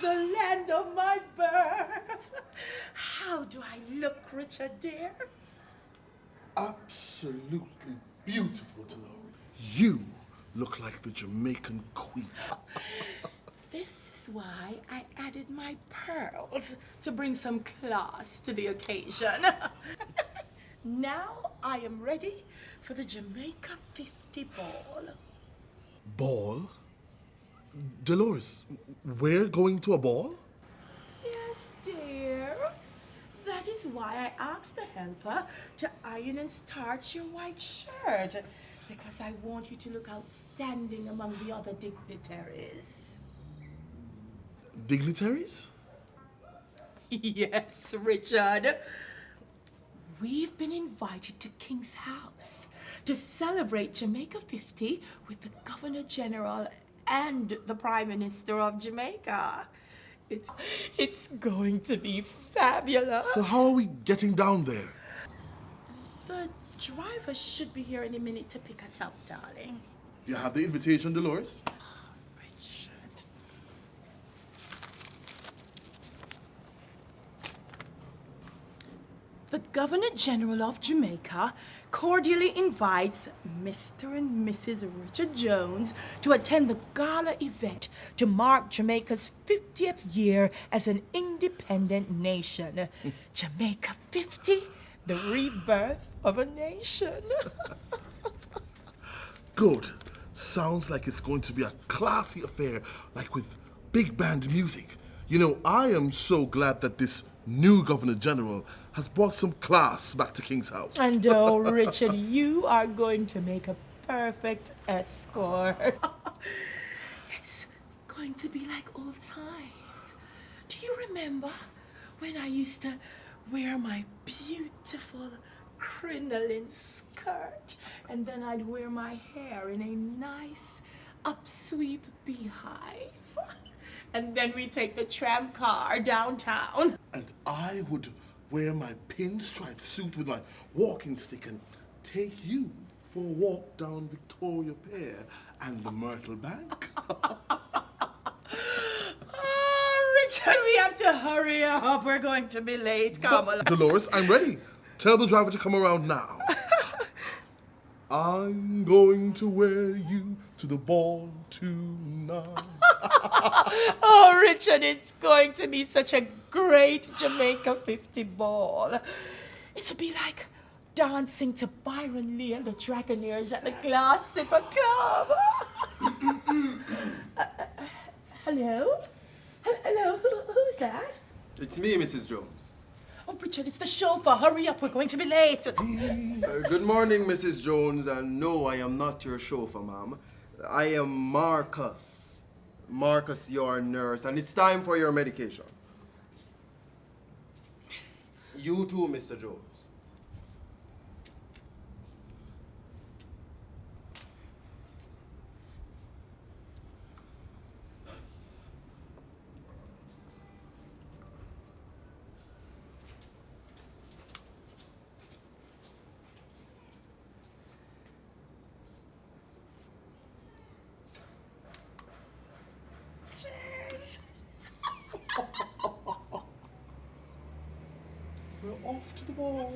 the land of my birth. How do I look, Richard dear? Absolutely beautiful, Dolores. You look like the Jamaican queen. This is why I added my pearls to bring some class to the occasion. Now I am ready for the Jamaica 50 ball. Ball? Dolores, we're going to a ball? Yes, dear. That is why I asked the helper to iron and starch your white shirt. Because I want you to look outstanding among the other dignitaries. Dignitaries? Yes, Richard. We've been invited to King's House to celebrate Jamaica 50 with the Governor General and the Prime Minister of Jamaica. It's going to be fabulous. So how are we getting down there? The driver should be here any minute to pick us up, darling. You have the invitation, Dolores? Richard. The Governor General of Jamaica cordially invites Mr. and Mrs. Richard Jones to attend the gala event to mark Jamaica's 50th year as an independent nation. Jamaica 50, the rebirth of a nation. Good. Sounds like it's going to be a classy affair, like with big band music. You know, I am so glad that this new Governor General has brought some class back to King's House. And oh, Richard, you are going to make a perfect escort. It's going to be like old times. Do you remember when I used to wear my beautiful crinoline skirt and then I'd wear my hair in a nice upsweep beehive? And then we take the tram car downtown. And I would wear my pinstripe suit with my walking stick and take you for a walk down Victoria Pier and the Myrtle Bank. Oh, Richard, we have to hurry up. We're going to be late. Come on. Dolores, I'm ready. Tell the driver to come around now. I'm going to wear you to the ball tonight. Oh, Richard, it's going to be such a great Jamaica 50 ball. It'll be like dancing to Byron Lee and the Dragonaires at the Glass Zipper Club. Hello? Hello? Who's that? It's me, Mrs. Jones. Oh, Richard, it's the chauffeur. Hurry up. We're going to be late. Good morning, Mrs. Jones. And no, I am not your chauffeur, ma'am. I am Marcus. Marcus, your nurse. And it's time for your medication. You too, Mr. Jones. Cheers. We're off to the ball.